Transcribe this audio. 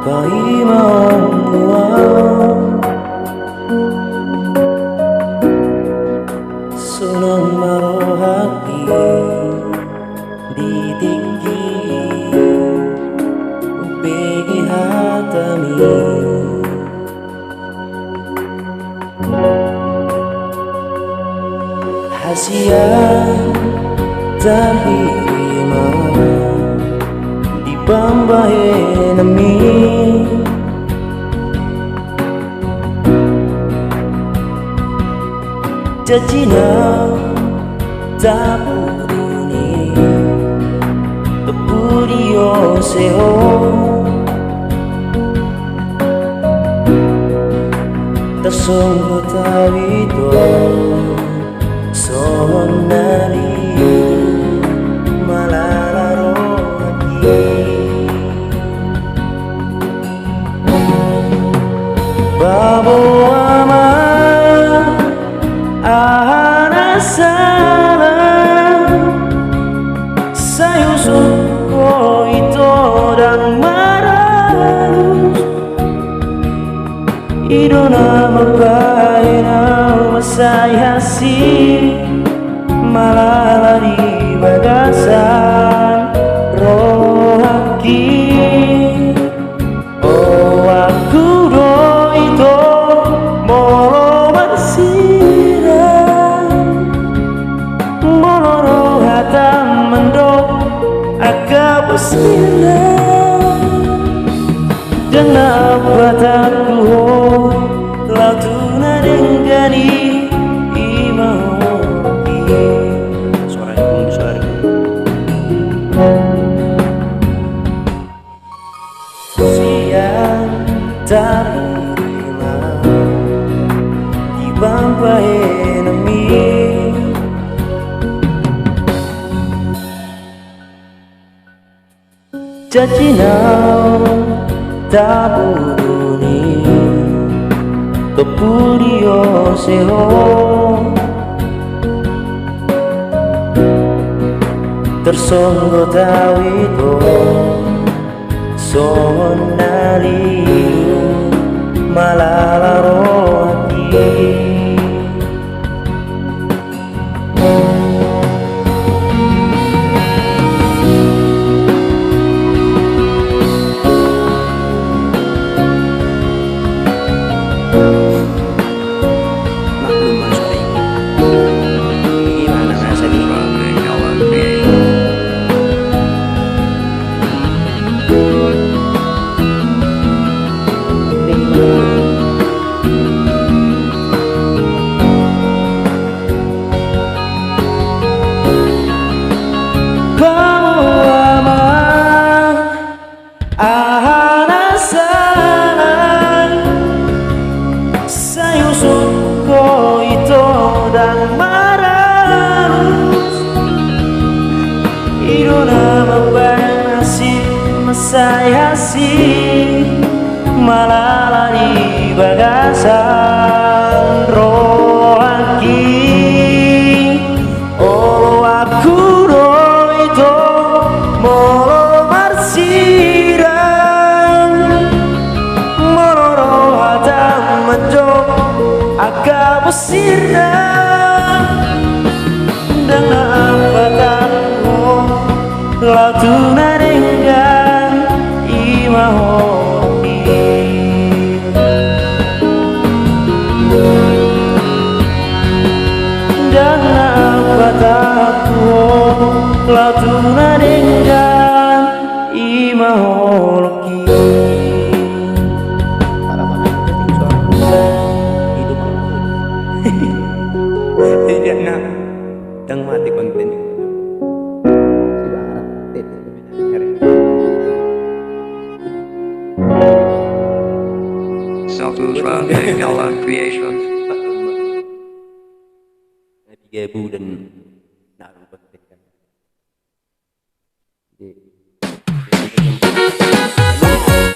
Pai mau sunang marohati di tinggi begi hatami hasia terima di bambahe nami jajina tapuruni tepurio seho tersungguh tawito sonari malalaro hati babo ama ahana salah sayusuk ko ito dan maralus idona mabaina masayasi malalari bagasan rohaki oh aku do itu molo bersira molo rohatan mendok agak bersira dengan bataku latuna denggani imau suara ibu suara siang terima di bambahe nami jajinau tapuruni tepurio seho tersonggo tawito sonali malalaro hati saya sih malalari bagasan rohaki oh aku do itu molo marsirang molo rohatan menjok agak bersirang dengan batanku latuna dengan imahoki dengan batanku latuna dengan imahoki tidak nak yang mati konten Self-Nusra Kala Creation 3.000 dan naruh